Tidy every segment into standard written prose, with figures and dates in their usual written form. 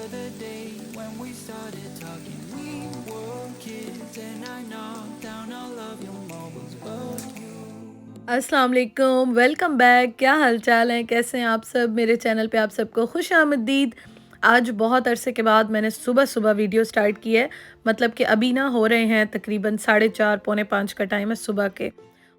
the day when we started talking. We were kids and I knocked down all of your marbles, but you. अस्सलाम वालेकुम, welcome back. क्या हाल चाल है, कैसे हैं आप सब। मेरे चैनल पे आप सबको खुश आमदीद। आज बहुत अरसे के बाद मैंने सुबह सुबह वीडियो स्टार्ट की है। मतलब कि अभी ना हो रहे हैं तकरीबन 4:30 पौने 5 का टाइम है सुबह के।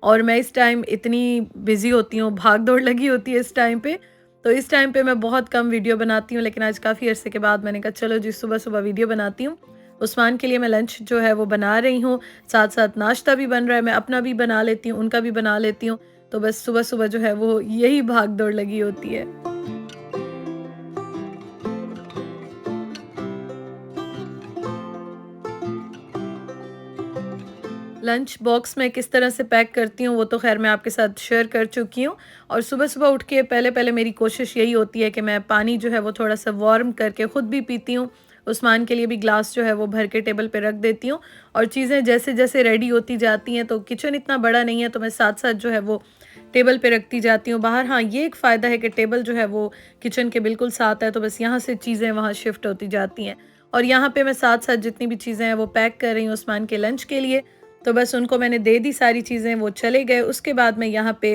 और मैं इस टाइम इतनी बिज़ी होती हूँ, भाग दौड़ लगी होती है इस टाइम पे। तो इस टाइम पे मैं बहुत कम वीडियो बनाती हूँ, लेकिन आज काफ़ी अरसे के बाद मैंने कहा चलो जी सुबह सुबह वीडियो बनाती हूँ। उस्मान के लिए मैं लंच जो है वो बना रही हूँ, साथ साथ नाश्ता भी बन रहा है, मैं अपना भी बना लेती हूँ, उनका भी बना लेती हूँ। तो बस सुबह-सुबह जो है वो यही भाग-दौड़ लगी होती है। लंच बॉक्स मैं किस तरह से पैक करती हूँ वो तो ख़ैर मैं आपके साथ शेयर कर चुकी हूँ। और सुबह-सुबह उठ के पहले-पहले मेरी कोशिश यही होती है कि मैं पानी जो है वो थोड़ा-सा वार्म करके ख़ुद भी पीती हूँ। उस्मान के लिए भी ग्लास जो है वो भर के टेबल पे रख देती हूँ। और चीज़ें जैसे-जैसे रेडी होती जाती हैं, तो किचन इतना बड़ा नहीं है, तो मैं साथ-साथ जो है वो टेबल पे रखती जाती हूँ बाहर। हाँ, ये एक फ़ायदा है कि टेबल जो है वो किचन के बिल्कुल साथ है, तो बस यहाँ से चीज़ें वहाँ शिफ्ट होती जाती हैं। और यहाँ पे मैं साथ-साथ जितनी भी चीज़ें हैं वो पैक कर रही हूँ उस्मान के लंच के लिए। तो बस उनको मैंने दे दी सारी चीज़ें, वो चले गए। उसके बाद मैं यहाँ पे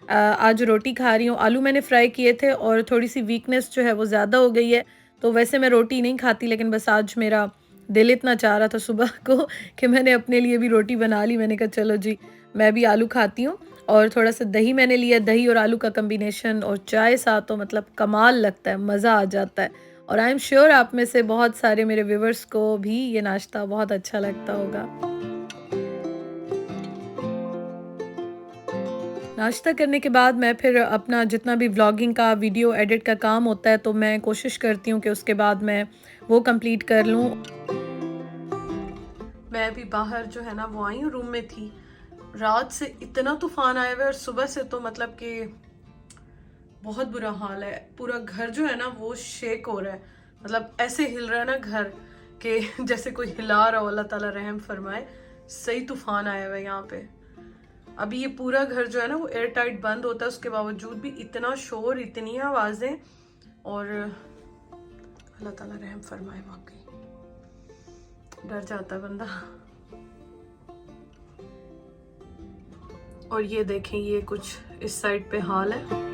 आज रोटी खा रही हूँ। आलू मैंने फ्राई किए थे और थोड़ी-सी वीकनेस जो है वो ज़्यादा हो गई है, तो वैसे मैं रोटी नहीं खाती, लेकिन बस आज मेरा दिल इतना चाह रहा था सुबह को कि मैंने अपने लिए भी रोटी बना ली। मैंने कहा चलो जी, मैं भी आलू खाती हूँ। और थोड़ा-सा दही मैंने लिया, दही और आलू का कॉम्बिनेशन और चाय साथ तो मतलब कमाल लगता है, मज़ा आ जाता है। और आई एम श्योर आप में से बहुत सारे मेरे व्यूअर्स को भी ये नाश्ता बहुत अच्छा लगता होगा। नाश्ता करने के बाद मैं फिर अपना जितना भी व्लॉगिंग का वीडियो एडिट का काम होता है, तो मैं कोशिश करती हूँ कि उसके बाद मैं वो कंप्लीट कर लूँ। मैं भी बाहर जो है ना वो आई हूँ, रूम में थी। रात से इतना तूफान आया हुआ है और सुबह से तो मतलब कि बहुत बुरा हाल है। पूरा घर जो है ना वो शेक हो रहा है, मतलब ऐसे हिल रहा है ना घर कि जैसे कोई हिला रहा हो। अल्लाह ताला रहम फरमाए। सही तूफान आया हुआ है यहाँ पे। अभी ये पूरा घर जो है ना वो एयर टाइट बंद होता है, उसके बावजूद भी इतना शोर, इतनी आवाज़ें। और अल्लाह ताला रहम फरमाए, वाकई डर जाता है बंदा। और ये देखें, ये कुछ इस साइड पे हाल है।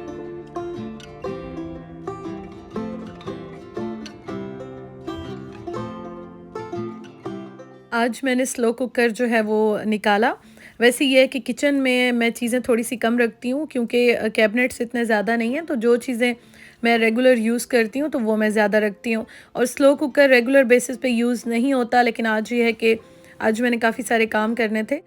आज मैंने स्लो कुकर जो है वो निकाला। वैसे ये है कि किचन में मैं चीज़ें थोड़ी-सी कम रखती हूँ, क्योंकि कैबिनेट्स इतने ज़्यादा नहीं हैं, तो जो चीज़ें मैं रेगुलर यूज़ करती हूँ तो वो मैं ज़्यादा रखती हूँ। और स्लो कुकर रेगुलर बेसिस पे यूज़ नहीं होता, लेकिन आज ये है कि आज मैंने काफ़ी सारे काम करने थे।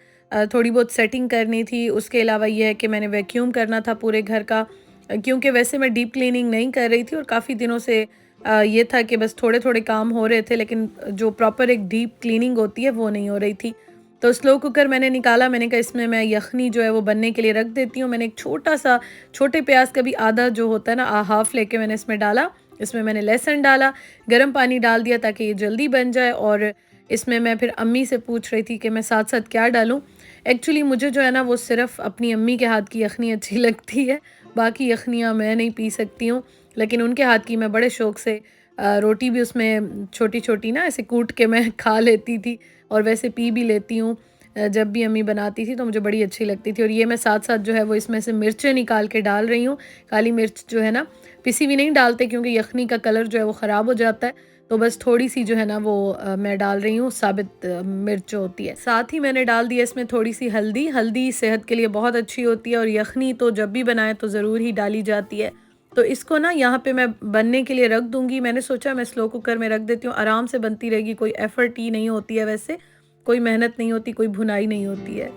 थोड़ी बहुत सेटिंग करनी थी, उसके अलावा ये है कि मैंने वैक्यूम करना था पूरे घर का। क्योंकि वैसे मैं डीप क्लीनिंग नहीं कर रही थी और काफ़ी दिनों से ये था कि बस थोड़े-थोड़े काम हो रहे थे, लेकिन जो प्रॉपर एक डीप क्लीनिंग होती है वो नहीं हो रही थी। तो स्लो कुकर मैंने निकाला, मैंने कहा इसमें मैं यखनी जो है वो बनने के लिए रख देती हूँ। मैंने एक छोटा-सा छोटे प्याज का भी आधा जो होता है ना हाफ़ लेके मैंने इसमें डाला। इसमें मैंने लहसुन डाला, गर्म पानी डाल दिया ताकि ये जल्दी बन जाए। और इसमें मैं फिर अम्मी से पूछ रही थी कि मैं साथ-साथ क्या डालूँ। एक्चुअली मुझे जो है ना वो सिर्फ़ अपनी अम्मी के हाथ की यखनी अच्छी लगती है, बाकी यखनियाँ मैं नहीं पी सकती हूँ। लेकिन उनके हाथ की मैं बड़े शौक़ से रोटी भी उसमें छोटी-छोटी ना ऐसे कूट के मैं खा लेती थी, और वैसे पी भी लेती हूँ। जब भी अम्मी बनाती थी तो मुझे बड़ी अच्छी लगती थी। और ये मैं साथ-साथ जो है वो इसमें से मिर्चें निकाल के डाल रही हूँ। काली मिर्च जो है ना पिसी हुई नहीं डालते, क्योंकि यखनी का कलर जो है वो ख़राब हो जाता है। तो बस थोड़ी-सी जो है ना वो मैं डाल रही हूँ साबित मिर्च जो होती है। साथ ही मैंने डाल दिया इसमें थोड़ी-सी हल्दी। हल्दी सेहत के लिए बहुत अच्छी होती है और यखनी तो जब भी बनाएँ तो ज़रूर ही डाली जाती है। तो इसको ना यहाँ पे मैं बनने के लिए रख दूँगी। मैंने सोचा मैं स्लो कुकर में रख देती हूँ, आराम से बनती रहेगी, कोई एफ़र्ट ही नहीं होती है वैसे, कोई मेहनत नहीं होती, कोई भुनाई नहीं होती है।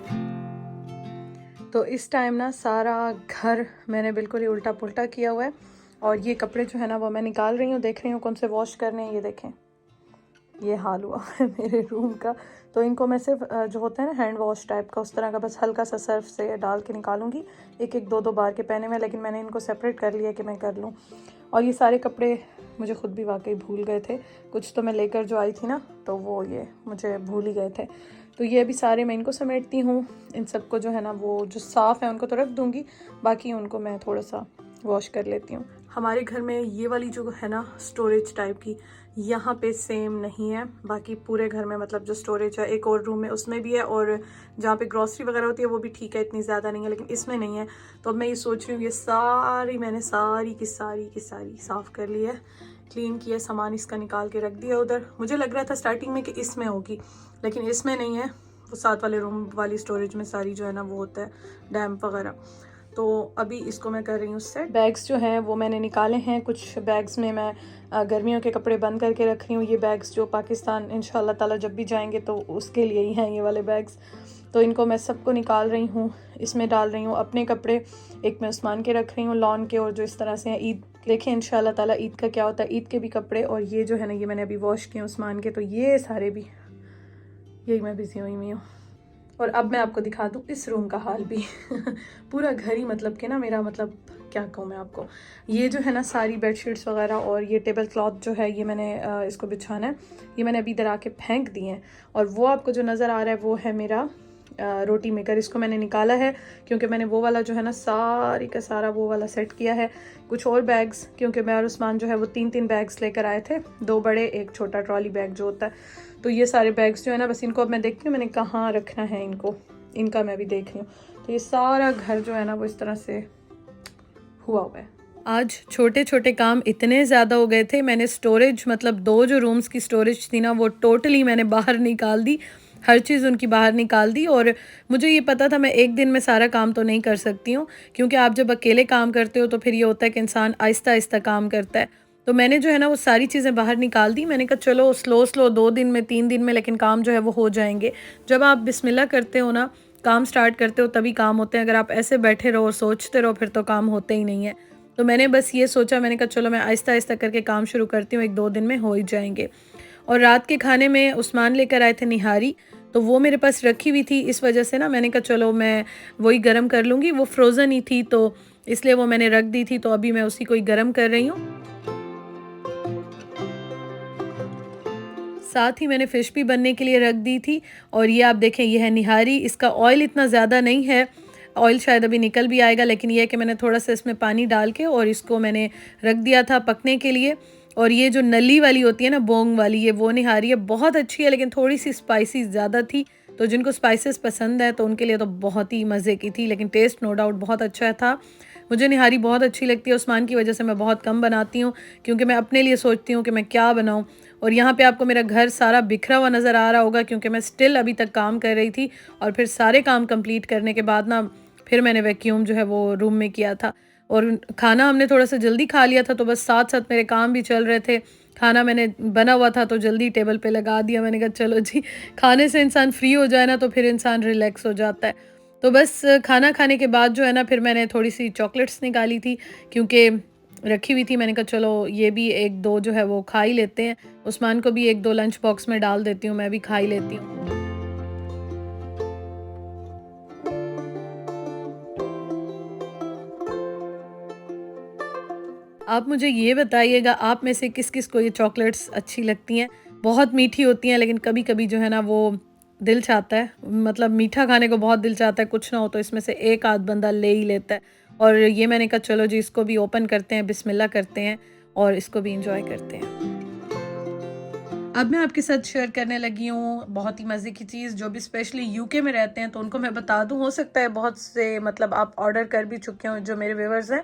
तो इस टाइम ना सारा घर मैंने बिल्कुल ही उल्टा-पुल्टा किया हुआ है। और ये कपड़े जो है ना वो मैं निकाल रही हूँ, देख रही हूँ कौन से वॉश करने हैं। ये देखें, ये हाल हुआ है मेरे रूम का। तो इनको मैं सिर्फ जो होता है ना हैंड वॉश टाइप का, उस तरह का बस हल्का सा सर्फ से डाल के निकालूंगी। एक दो दो बार के पहने में, लेकिन मैंने इनको सेपरेट कर लिया कि मैं कर लूँ। और ये सारे कपड़े मुझे ख़ुद भी वाकई भूल गए थे। कुछ तो मैं लेकर जो आई थी ना, तो वो ये मुझे भूल ही गए थे। तो ये अभी सारे मैं इनको समेटती हूँ। इन सबको जो है ना वो जो साफ़ है उनको तो रख दूँगी, बाकी उनको मैं थोड़ा सा वॉश कर लेती हूँ। हमारे घर में ये वाली जो है ना स्टोरेज टाइप की, यहाँ पे सेम नहीं है। बाकी पूरे घर में मतलब जो स्टोरेज है, एक और रूम में उसमें भी है, और जहाँ पे ग्रॉसरी वगैरह होती है वो भी ठीक है, इतनी ज़्यादा नहीं है, लेकिन इसमें नहीं है। तो अब मैं ये सोच रही हूँ ये सारी मैंने सारी की सारी साफ़ कर ली है, क्लीन किया, सामान इसका निकाल के रख दिया उधर। मुझे लग रहा था स्टार्टिंग में कि इसमें होगी, लेकिन इसमें नहीं है। वो साथ वाले रूम वाली स्टोरेज में सारी जो है ना वो होता है डैम्प वगैरह। तो अभी इसको मैं कर रही हूँ सेट। बैग्स जो हैं वो मैंने निकाले हैं। कुछ बैग्स में मैं गर्मियों के कपड़े बंद करके रख रही हूँ। ये बैग्स जो पाकिस्तान इंशाल्लाह ताला जब भी जाएंगे तो उसके लिए ही हैं ये वाले बैग्स। तो इनको मैं सबको निकाल रही हूँ, इसमें डाल रही हूँ अपने कपड़े, एक मैं उस्मान के रख रही हूँ लॉन के, और जो इस तरह से हैं ईद, देखें इंशाल्लाह ताला ईद का क्या होता है, ईद के भी कपड़े। और ये जो है ना ये मैंने अभी वॉश किए उस्मान के, तो ये सारे भी यही मैं बिजी हुई हूँ। और अब मैं आपको दिखा दूँ इस रूम का हाल भी पूरा घर ही मतलब कि ना मेरा, मतलब क्या कहूँ मैं आपको, ये जो है ना सारी बेडशीट्स वगैरह और ये टेबल क्लॉथ जो है ये मैंने इसको बिछाना है, ये मैंने अभी इधर आके फेंक दिए हैं। और वो आपको जो नज़र आ रहा है वो है मेरा रोटी मेकर। इसको मैंने निकाला है क्योंकि मैंने वो वाला जो है ना सारी का सारा वो वाला सेट किया है। कुछ और बैग्स, क्योंकि मैं और उस्मान जो है वो 3 बैग्स लेकर आए थे, 2 बड़े एक छोटा ट्रॉली बैग जो होता है। तो ये सारे बैग्स जो है ना बस इनको अब मैं देखती हूँ मैंने कहाँ रखना है इनको, इनका मैं भी देख रही हूँ। तो ये सारा घर जो है ना वो इस तरह से हुआ है। आज छोटे छोटे काम इतने ज़्यादा हो गए थे, मैंने स्टोरेज मतलब 2 जो रूम्स की स्टोरेज थी ना वो टोटली मैंने बाहर निकाल दी, हर चीज़ उनकी बाहर निकाल दी। और मुझे ये पता था मैं एक दिन में सारा काम तो नहीं कर सकती हूँ, क्योंकि आप जब अकेले काम करते हो तो फिर ये होता है कि इंसान आहिस्ता आहिस्ता काम करता है। तो मैंने जो है ना वो सारी चीज़ें बाहर निकाल दी। मैंने कहा चलो स्लो 2 दिन में 3 दिन में लेकिन काम जो है वो हो जाएंगे। जब आप बिस्मिल्लाह करते हो ना, काम स्टार्ट करते हो तभी काम होते हैं। अगर आप ऐसे बैठे रहो और सोचते रहो फिर तो काम होते ही नहीं है। तो मैंने बस ये सोचा, मैंने कहा चलो मैं आहिस्ता आहिस्ता करके काम शुरू करती हूँ, 1-2 दिन में हो ही जाएंगे। और रात के खाने में उस्मान लेकर आए थे निहारी, तो वो मेरे पास रखी हुई थी, इस वजह से ना मैंने कहा चलो मैं वही गर्म कर लूँगी। वो फ्रोज़न ही थी तो इसलिए वो मैंने रख दी थी, तो अभी मैं उसी को ही गर्म कर रही हूँ। साथ ही मैंने फ़िश भी बनने के लिए रख दी थी। और ये आप देखें ये है निहारी, इसका ऑयल इतना ज़्यादा नहीं है, ऑयल शायद अभी निकल भी आएगा, लेकिन ये है कि मैंने थोड़ा सा इसमें पानी डाल के और इसको मैंने रख दिया था पकने के लिए। और ये जो नली वाली होती है ना बोंग वाली, ये वो निहारी है, बहुत अच्छी है लेकिन थोड़ी सी स्पाइसी ज़्यादा थी। तो जिनको स्पाइसेस पसंद है तो उनके लिए तो बहुत ही मज़े की थी, लेकिन टेस्ट नो डाउट बहुत अच्छा था। मुझे निहारी बहुत अच्छी लगती है, उस्मान की वजह से मैं बहुत कम बनाती हूँ, क्योंकि मैं अपने लिए सोचती हूँ कि मैं क्या बनाऊँ। और यहाँ पे आपको मेरा घर सारा बिखरा हुआ नज़र आ रहा होगा, क्योंकि मैं स्टिल अभी तक काम कर रही थी। और फिर सारे काम कंप्लीट करने के बाद ना फिर मैंने वैक्यूम जो है वो रूम में किया था। और खाना हमने थोड़ा सा जल्दी खा लिया था, तो बस साथ साथ मेरे काम भी चल रहे थे। खाना मैंने बना हुआ था तो जल्दी टेबल पे लगा दिया। मैंने कहा चलो जी, खाने से इंसान फ्री हो जाए ना तो फिर इंसान रिलैक्स हो जाता है। तो बस खाना खाने के बाद जो है ना फिर मैंने थोड़ी सी चॉकलेट्स निकाली थी, क्योंकि रखी हुई थी। मैंने कहा चलो ये भी 1-2 जो है वो खा ही लेते हैं, उस्मान को भी 1-2 लंच बॉक्स में डाल देती हूँ, मैं भी खा ही लेती हूँ। आप मुझे ये बताइएगा आप में से किस किस को ये चॉकलेट्स अच्छी लगती हैं। बहुत मीठी होती हैं लेकिन कभी कभी जो है ना वो दिल चाहता है, मतलब मीठा खाने को बहुत दिल चाहता है, कुछ ना हो तो इसमें से एक आध बंदा ले ही लेता है। और ये मैंने कहा चलो जी इसको भी ओपन करते हैं, बिस्मिल्लाह करते हैं और इसको भी इंजॉय करते हैं। अब मैं आपके साथ शेयर करने लगी हूँ बहुत ही मज़े की चीज़, जो भी स्पेशली यूके में रहते हैं तो उनको मैं बता दूँ। हो सकता है बहुत से मतलब आप ऑर्डर कर भी चुके हो जो मेरे व्यूवर्स हैं।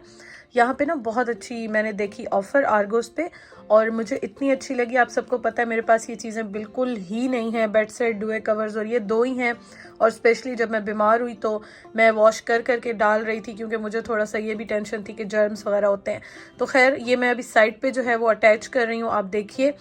यहाँ पे ना बहुत अच्छी मैंने देखी ऑफ़र आर्गोस पे, और मुझे इतनी अच्छी लगी। आप सबको पता है मेरे पास ये चीज़ें बिल्कुल ही नहीं हैं, बेड सेट, डुए कवर्स, और ये 2 ही हैं। और स्पेशली जब मैं बीमार हुई तो मैं वॉश कर करके डाल रही थी, क्योंकि मुझे थोड़ा सा ये भी टेंशन थी कि जर्म्स वगैरह होते हैं। तो खैर ये मैं अभी साइड पे जो है वो अटैच कर रही हूँ। आप देखिए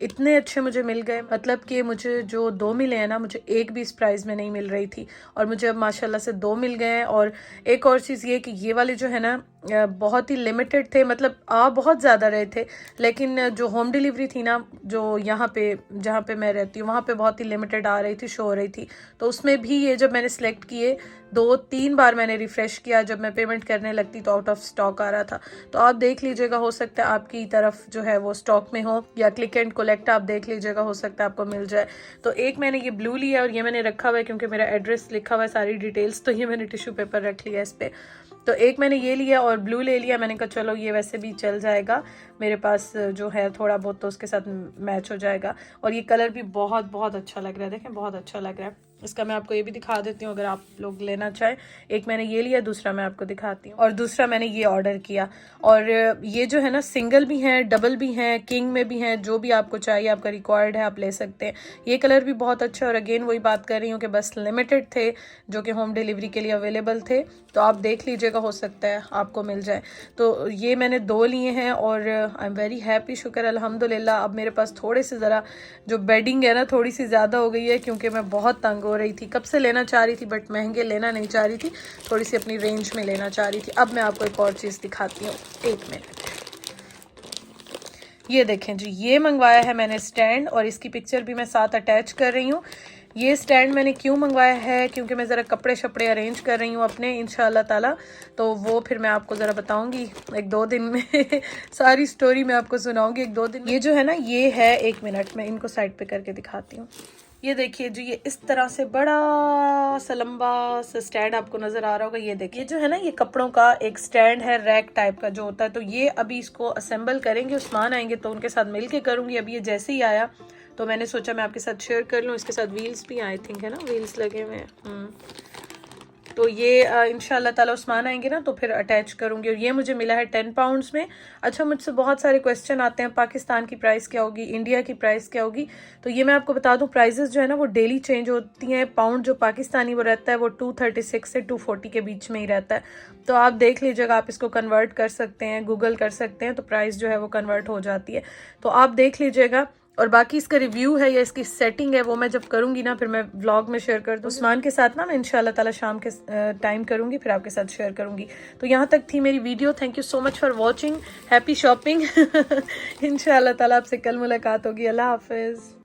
इतने अच्छे मुझे मिल गए, मतलब कि मुझे जो 2 मिले हैं ना, मुझे एक भी इस प्राइस में नहीं मिल रही थी, और मुझे अब माशाल्लाह से 2 मिल गए हैं। और एक और चीज़ ये कि ये वाले जो है ना बहुत ही लिमिटेड थे, मतलब आ बहुत ज़्यादा रहे थे, लेकिन जो होम डिलीवरी थी ना जो यहाँ पे जहाँ पे मैं रहती हूँ वहाँ पे बहुत ही लिमिटेड आ रही थी, शो हो रही थी। तो उसमें भी ये जब मैंने सेलेक्ट किए 2-3 बार मैंने रिफ़्रेश किया, जब मैं पेमेंट करने लगती तो आउट ऑफ स्टॉक आ रहा था। तो आप देख लीजिएगा, हो सकता है आपकी तरफ जो है वो स्टॉक में हो, या क्लिक एंड कलेक्ट आप देख लीजिएगा, हो सकता है आपको मिल जाए। तो एक मैंने ये ब्लू लिया और ये मैंने रखा हुआ है क्योंकि मेरा एड्रेस लिखा हुआ है, सारी डिटेल्स, तो ये मैंने टिश्यू पेपर रख लिया इस पर। तो एक मैंने ये लिया और ब्लू ले लिया। मैंने कहा चलो ये वैसे भी चल जाएगा, मेरे पास जो है थोड़ा बहुत तो उसके साथ मैच हो जाएगा। और ये कलर भी बहुत बहुत अच्छा लग रहा है, देखें बहुत अच्छा लग रहा है। इसका मैं आपको ये भी दिखा देती हूँ अगर आप लोग लेना चाहें। एक मैंने ये लिया, दूसरा मैं आपको दिखाती हूँ। और दूसरा मैंने ये ऑर्डर किया। और ये जो है ना सिंगल भी हैं, डबल भी हैं, किंग में भी हैं, जो भी आपको चाहिए आपका रिक्वायर्ड है आप ले सकते हैं। ये कलर भी बहुत अच्छा है। और अगेन वही बात कर रही हूँ कि बस लिमिटेड थे जो कि होम डिलीवरी के लिए अवेलेबल थे, तो आप देख लीजिएगा, हो सकता है आपको मिल जाए। तो ये मैंने 2 लिए हैं और आई एम वेरी हैप्पी, शुक्र अल्हम्दुलिल्लाह। अब मेरे पास थोड़े से ज़रा जो बेडिंग है ना थोड़ी सी ज़्यादा हो गई है, क्योंकि मैं बहुत तंग हो रही थी, कब से लेना चाह रही थी बट महंगे लेना नहीं चाह रही थी, थोड़ी सी अपनी रेंज में लेना चाह रही थी। अब मैं आपको एक और चीज़ दिखाती हूँ, 1 मिनट। ये देखें जी, ये मंगवाया है मैंने स्टैंड, और इसकी पिक्चर भी मैं साथ अटैच कर रही हूँ। ये स्टैंड मैंने क्यों मंगवाया है, क्योंकि मैं ज़रा कपड़े शपड़े अरेंज कर रही हूँ अपने इंशाल्लाह ताला, तो वो फिर मैं आपको ज़रा बताऊँगी 1-2 दिन में सारी स्टोरी मैं आपको सुनाऊँगी 1-2 दिन में। ये जो है ना ये है, 1 मिनट में इनको साइड पे करके दिखाती हूँ। ये देखिए जी, ये इस तरह से बड़ा सा लंबा सा स्टैंड आपको नजर आ रहा होगा। ये देखिए जो है ना ये कपड़ों का एक स्टैंड है, रैक टाइप का जो होता है। तो ये अभी इसको असेंबल करेंगे, उस्मान आएंगे तो उनके साथ मिल के करूँगी। अभी ये जैसे ही आया तो मैंने सोचा मैं आपके साथ शेयर कर लूँ। इसके साथ व्हील्स भी आई थिंक है ना, व्हील्स लगे हुए हैं। तो ये इंशाल्लाह ताला उस्मान आएंगे ना तो फिर अटैच करूँगी। और ये मुझे मिला है 10 पाउंड्स में। अच्छा, मुझसे बहुत सारे क्वेश्चन आते हैं पाकिस्तान की प्राइस क्या होगी, इंडिया की प्राइस क्या होगी। तो ये मैं आपको बता दूं, प्राइजेस जो है ना वो डेली चेंज होती हैं। पाउंड जो पाकिस्तानी वो रहता है वो 236 से 240 के बीच में ही रहता है। तो आप देख लीजिएगा, आप इसको कन्वर्ट कर सकते हैं, गूगल कर सकते हैं, तो प्राइस जो है वो कन्वर्ट हो जाती है। तो आप देख लीजिएगा। और बाकी इसका रिव्यू है या इसकी सेटिंग है वो मैं जब करूंगी ना फिर मैं व्लॉग में शेयर कर दूँ उस्मान के साथ ना। मैं इंशाल्लाह ताला शाम के टाइम करूंगी, फिर आपके साथ शेयर करूंगी। तो यहाँ तक थी मेरी video. Thank you so much for watching, happy shopping. इंशाल्लाह ताला आपसे कल मुलाकात होगी। अल्लाह हाफिज।